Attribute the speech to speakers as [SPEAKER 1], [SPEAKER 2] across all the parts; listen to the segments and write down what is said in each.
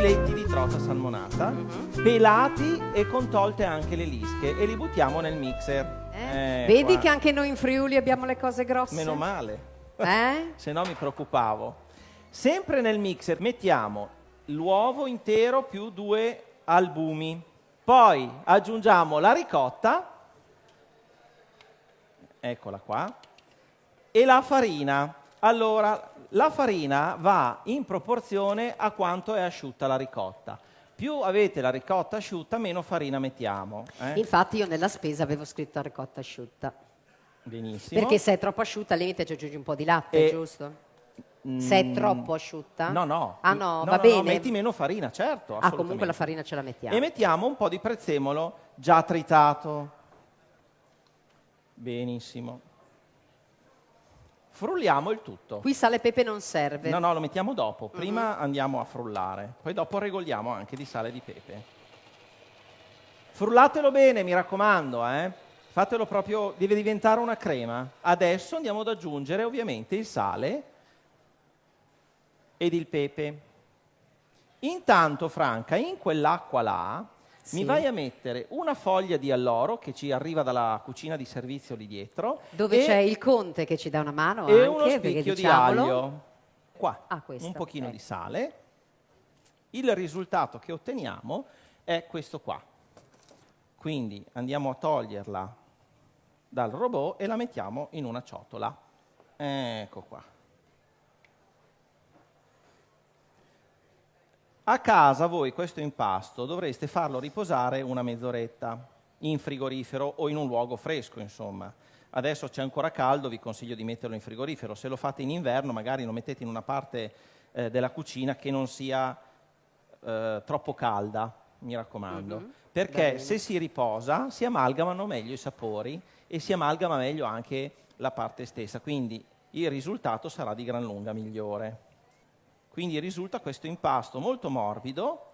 [SPEAKER 1] filetti di trota salmonata, pelati e con tolte anche le lische, e li buttiamo nel mixer.
[SPEAKER 2] Vedi
[SPEAKER 1] Qua.
[SPEAKER 2] che anche noi in Friuli abbiamo le cose grosse?
[SPEAKER 1] Meno male, se no mi preoccupavo. Sempre nel mixer mettiamo l'uovo intero più 2 albumi, poi aggiungiamo la ricotta, eccola qua, e la farina. Allora, la farina va in proporzione a quanto è asciutta la ricotta. Più avete la ricotta asciutta, meno farina mettiamo.
[SPEAKER 2] Infatti io nella spesa avevo scritto ricotta asciutta.
[SPEAKER 1] Benissimo.
[SPEAKER 2] Perché se è troppo asciutta al limite ci aggiungi un po' di latte, giusto? Se è troppo asciutta?
[SPEAKER 1] No.
[SPEAKER 2] Ah no, va
[SPEAKER 1] No,
[SPEAKER 2] bene.
[SPEAKER 1] metti meno farina, certo.
[SPEAKER 2] Ah, comunque la farina ce la mettiamo.
[SPEAKER 1] E mettiamo un po' di prezzemolo già tritato. Benissimo. Frulliamo il tutto.
[SPEAKER 2] Qui sale e pepe non serve.
[SPEAKER 1] No, lo mettiamo dopo. Prima andiamo a frullare, poi dopo regoliamo anche di sale e di pepe. Frullatelo bene, mi raccomando, Fatelo proprio, deve diventare una crema. Adesso andiamo ad aggiungere ovviamente il sale ed il pepe. Intanto, Franca, in quell'acqua là mi vai a mettere una foglia di alloro che ci arriva dalla cucina di servizio lì dietro.
[SPEAKER 2] Dove c'è il conte che ci dà una mano
[SPEAKER 1] e
[SPEAKER 2] anche,
[SPEAKER 1] uno
[SPEAKER 2] perché
[SPEAKER 1] spicchio di
[SPEAKER 2] diciamolo.
[SPEAKER 1] aglio. Qua,
[SPEAKER 2] questo,
[SPEAKER 1] un pochino
[SPEAKER 2] ok.
[SPEAKER 1] di sale. Il risultato che otteniamo è questo qua. Quindi andiamo a toglierla dal robot e la mettiamo in una ciotola. Ecco qua. A casa voi questo impasto dovreste farlo riposare una mezz'oretta in frigorifero o in un luogo fresco, insomma. Adesso c'è ancora caldo, vi consiglio di metterlo in frigorifero. Se lo fate in inverno, magari lo mettete in una parte della cucina che non sia troppo calda, mi raccomando. Perché se si riposa si amalgamano meglio i sapori e si amalgama meglio anche la parte stessa. Quindi il risultato sarà di gran lunga migliore. Quindi risulta questo impasto molto morbido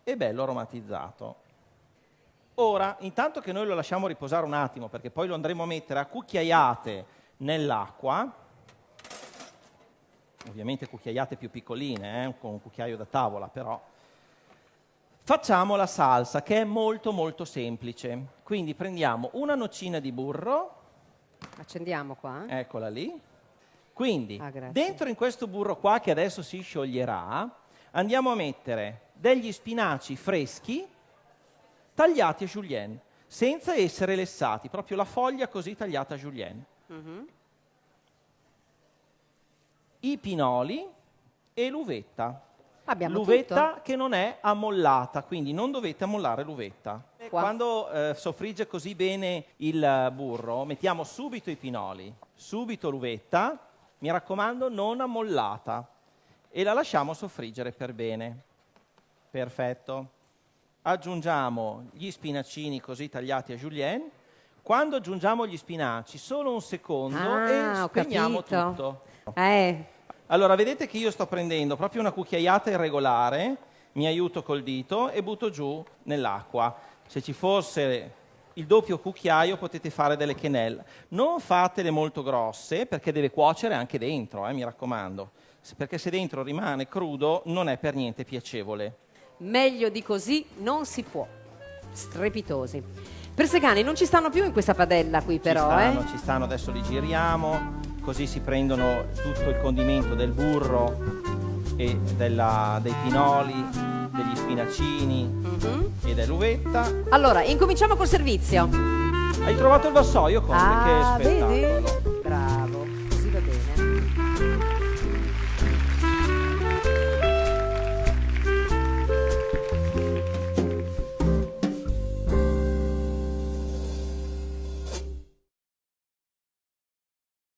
[SPEAKER 1] e bello aromatizzato. Ora, intanto che noi lo lasciamo riposare un attimo, perché poi lo andremo a mettere a cucchiaiate nell'acqua, ovviamente cucchiaiate più piccoline, con un cucchiaio da tavola, però, facciamo la salsa, che è molto molto semplice. Quindi prendiamo una noccina di burro.
[SPEAKER 2] Accendiamo qua.
[SPEAKER 1] Eccola lì. Quindi,
[SPEAKER 2] grazie.
[SPEAKER 1] dentro in questo burro qua, che adesso si scioglierà, andiamo a mettere degli spinaci freschi tagliati a julienne, senza essere lessati, proprio la foglia così tagliata a julienne. I pinoli e l'uvetta.
[SPEAKER 2] Abbiamo
[SPEAKER 1] L'uvetta
[SPEAKER 2] tutto?
[SPEAKER 1] che non è ammollata, quindi non dovete ammollare l'uvetta. Quando soffrigge così bene il burro, mettiamo subito i pinoli, subito l'uvetta, mi raccomando non ammollata, e la lasciamo soffriggere per bene. Perfetto. Aggiungiamo gli spinacini così tagliati a julienne. Quando aggiungiamo gli spinaci, solo un secondo e spegniamo tutto. Allora, vedete che io sto prendendo proprio una cucchiaiata irregolare, mi aiuto col dito e butto giù nell'acqua. Se ci fosse il doppio cucchiaio potete fare delle quenelle. Non fatele molto grosse perché deve cuocere anche dentro, mi raccomando. Perché se dentro rimane crudo non è per niente piacevole.
[SPEAKER 2] Meglio di così non si può. Strepitosi. Persecani non ci stanno più in questa padella qui però,
[SPEAKER 1] Ci stanno, adesso li giriamo, così si prendono tutto il condimento del burro e dei pinoli, degli spinacini e dell'uvetta.
[SPEAKER 2] Allora, incominciamo col servizio.
[SPEAKER 1] Hai trovato il vassoio, Conte? Che spettacolo.
[SPEAKER 2] Vedi?